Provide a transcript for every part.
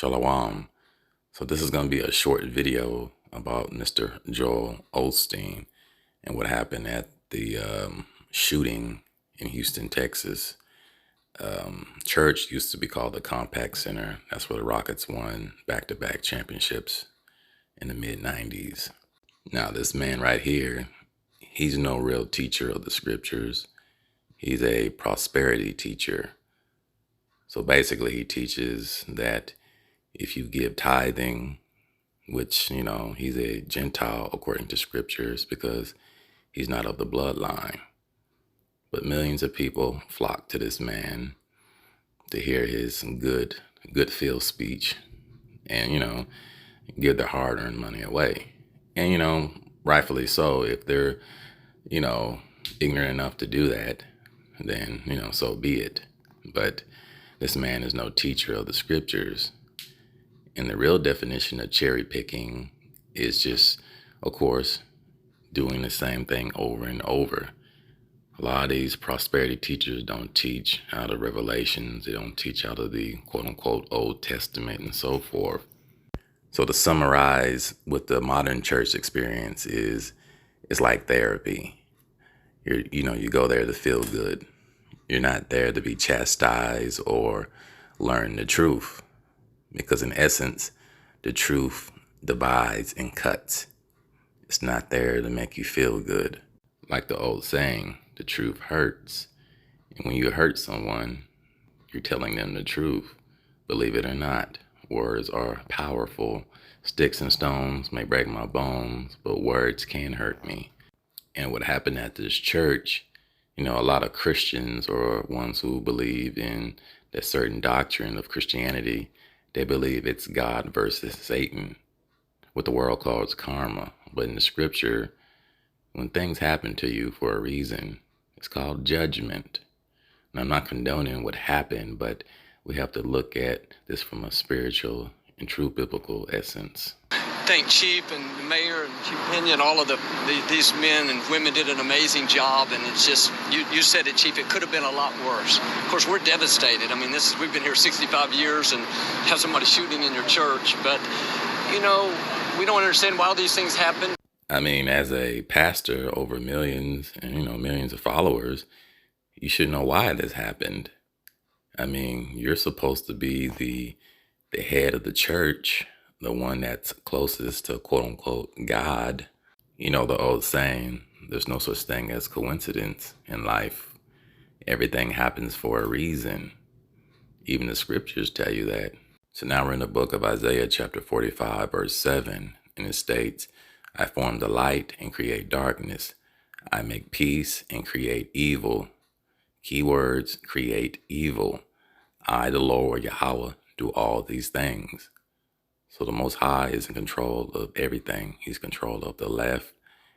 Shalom. So this is going to be a short video about Mr. Joel Osteen and what happened at the shooting in Houston, Texas. Church used to be called the Compact Center. That's where the Rockets won back-to-back championships in the mid-90s. Now this man right here, he's no real teacher of the scriptures. He's a prosperity teacher. So basically he teaches that if you give tithing, which, he's a Gentile according to scriptures because he's not of the bloodline. But millions of people flock to this man to hear his good feel speech and, give their hard-earned money away. And, rightfully so. If they're, ignorant enough to do that, then, so be it. But this man is no teacher of the scriptures. And the real definition of cherry picking is just, of course, doing the same thing over and over. A lot of these prosperity teachers don't teach out of Revelations. They don't teach out of the quote unquote Old Testament and so forth. So to summarize what the modern church experience is, it's like therapy. You go there to feel good. You're not there to be chastised or learn the truth. Because in essence, the truth divides and cuts. It's not there to make you feel good. Like the old saying, the truth hurts. And when you hurt someone, you're telling them the truth. Believe it or not, words are powerful. Sticks and stones may break my bones, but words can hurt me. And what happened at this church, a lot of Christians or ones who believe in that certain doctrine of Christianity, they believe it's God versus Satan, what the world calls karma. But in the scripture, when things happen to you for a reason, it's called judgment. And I'm not condoning what happened, but we have to look at this from a spiritual and true biblical essence. Thank Chief and the Mayor and Chief Pena and all of these men and women did an amazing job, and it's just, you said it, Chief, it could have been a lot worse. Of course, we're devastated. I mean, we've been here 65 years and have somebody shooting in your church, but, we don't understand why all these things happen. I mean, as a pastor over millions and, millions of followers, you should know why this happened. I mean, you're supposed to be the head of the church, the one that's closest to quote unquote God. The old saying, there's no such thing as coincidence in life. Everything happens for a reason. Even the scriptures tell you that. So now we're in the book of Isaiah chapter 45 verse 7, and it states, I form the light and create darkness. I make peace and create evil. Keywords, create evil. I, the Lord Yahweh, do all these things. So the Most High is in control of everything. He's in control of the left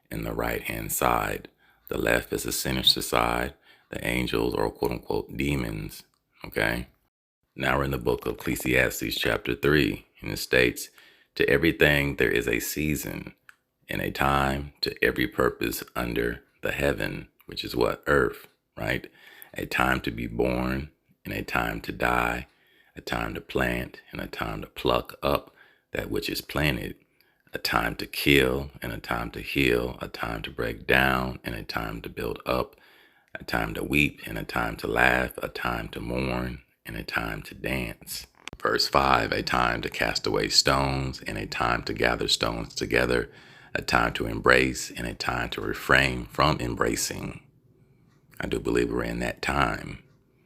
and the right-hand side. The left is the sinister side. The angels are quote unquote demons. Okay. Now we're in the book of Ecclesiastes chapter 3, and it states, to everything there is a season and a time to every purpose under the heaven, which is what? Earth, right? A time to be born and a time to die, a time to plant and a time to pluck up that which is planted, a time to kill and a time to heal, a time to break down and a time to build up, a time to weep and a time to laugh, a time to mourn and a time to dance. Verse 5, a time to cast away stones and a time to gather stones together, a time to embrace and a time to refrain from embracing. I do believe we're in that time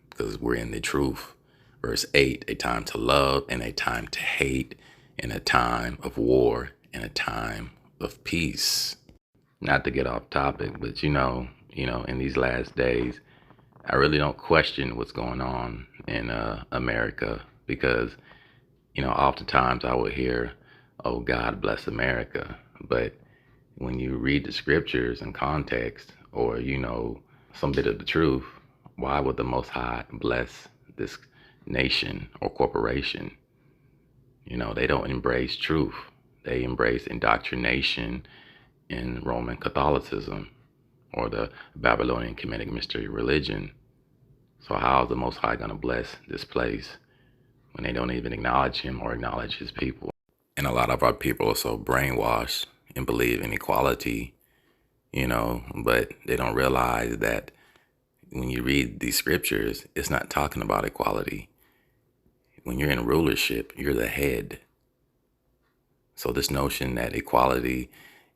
because we're in the truth. Verse 8, a time to love and a time to hate, and a time of war and a time of peace. Not to get off topic, but in these last days, I really don't question what's going on in America because, oftentimes I would hear, oh, God bless America. But when you read the scriptures in context or, some bit of the truth, why would the Most High bless this nation or corporation? They don't embrace truth. They embrace indoctrination in Roman Catholicism or the Babylonian Kemetic mystery religion. So how is the Most High going to bless this place when they don't even acknowledge him or acknowledge his people. And a lot of our people are so brainwashed and believe in equality, but they don't realize that when you read these scriptures, it's not talking about equality. When you're in rulership, you're the head. So this notion that equality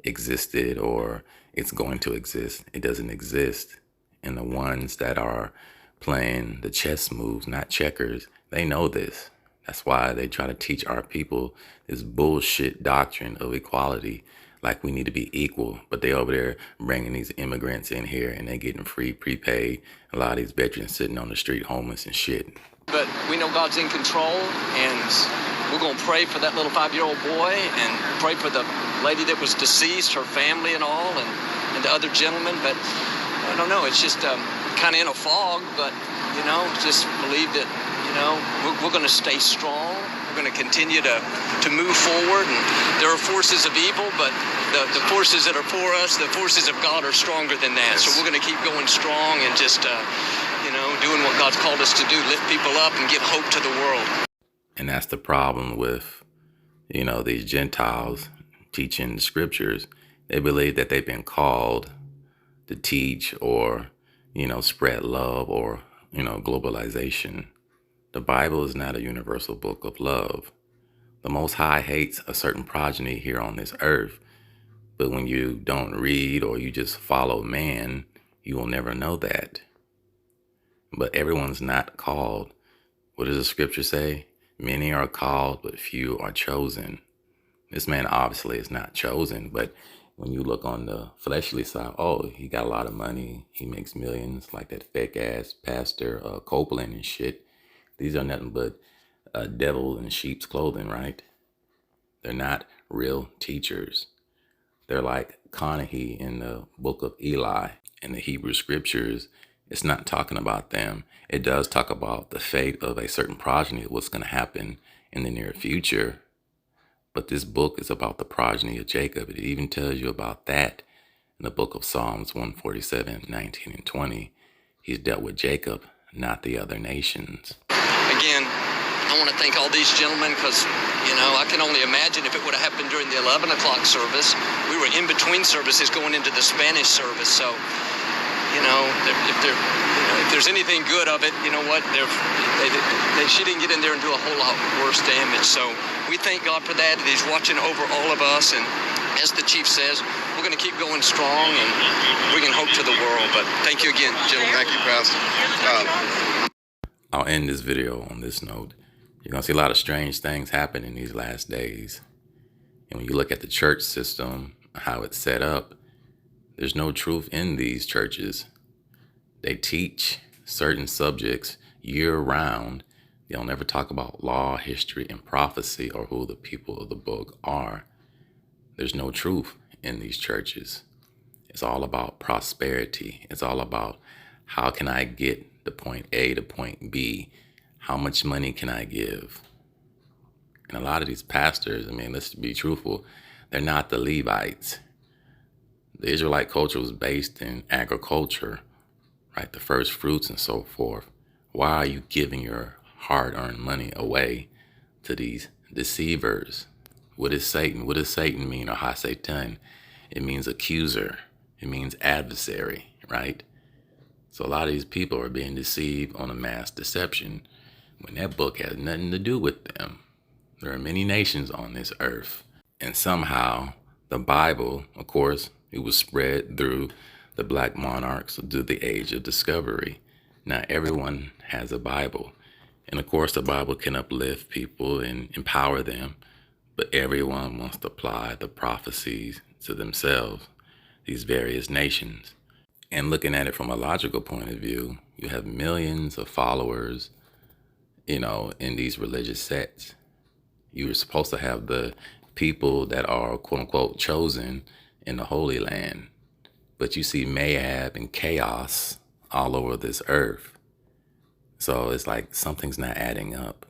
existed or it's going to exist, it doesn't exist. And the ones that are playing the chess moves, not checkers, they know this. That's why they try to teach our people this bullshit doctrine of equality, like we need to be equal. But they over there bringing these immigrants in here and they getting free prepaid. A lot of these veterans sitting on the street homeless and shit. But we know God's in control, and we're going to pray for that little 5-year-old boy and pray for the lady that was deceased, her family and all, and the other gentleman. But I don't know, it's just kind of in a fog, but, just believe that, we're going to stay strong. We're going to continue to move forward. And there are forces of evil, but the forces that are for us, the forces of God are stronger than that. Yes. So we're going to keep going strong and just, doing what God's called us to do, lift people up and give hope to the world. And that's the problem with, these Gentiles teaching the scriptures. They believe that they've been called to teach or, spread love or, globalization. The Bible is not a universal book of love. The Most High hates a certain progeny here on this earth. But when you don't read or you just follow man, you will never know that. But everyone's not called. What does the scripture say? Many are called, but few are chosen. This man obviously is not chosen, but when you look on the fleshly side, oh, he got a lot of money. He makes millions, like that fake ass pastor Copeland and shit. These are nothing but devil in sheep's clothing, right? They're not real teachers. They're like Conahy in the book of Eli. In the Hebrew scriptures, it's not talking about them. It does talk about the fate of a certain progeny, what's going to happen in the near future. But this book is about the progeny of Jacob. It even tells you about that in the book of Psalms 147, 19 and 20. He's dealt with Jacob, not the other nations. Again, I want to thank all these gentlemen because, I can only imagine if it would have happened during the 11 o'clock service. We were in between services going into the Spanish service. So, if there's anything good of it, you know what? She didn't get in there and do a whole lot worse damage. So we thank God for that. He's watching over all of us. And as the chief says, we're going to keep going strong and bringing hope to the world. But thank you again, gentlemen. Thank you, Pastor. I'll end this video on this note. You're going to see a lot of strange things happen in these last days. And when you look at the church system, how it's set up, there's no truth in these churches. They teach certain subjects year round. They'll never talk about law, history, and prophecy or who the people of the book are. There's no truth in these churches. It's all about prosperity. It's all about how can I get the point A to point B? How much money can I give? And a lot of these pastors, let's be truthful, they're not the Levites. The Israelite culture was based in agriculture, right? The first fruits and so forth. Why are you giving your hard-earned money away to these deceivers? What is Satan? What does Satan mean, or ha-Satan? It means accuser. It means adversary, right? So a lot of these people are being deceived on a mass deception when that book has nothing to do with them. There are many nations on this earth. And somehow the Bible, of course, it was spread through the black monarchs through the age of discovery. Not everyone has a Bible. And of course, the Bible can uplift people and empower them. But everyone wants to apply the prophecies to themselves, these various nations. And looking at it from a logical point of view, you have millions of followers, in these religious sects. You were supposed to have the people that are quote unquote chosen in the Holy Land. But you see mayhem and chaos all over this earth. So it's like something's not adding up.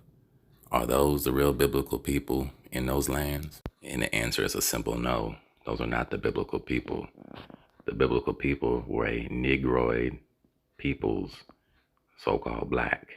Are those the real biblical people in those lands? And the answer is a simple no. Those are not the biblical people. The biblical people were a Negroid peoples, so-called black.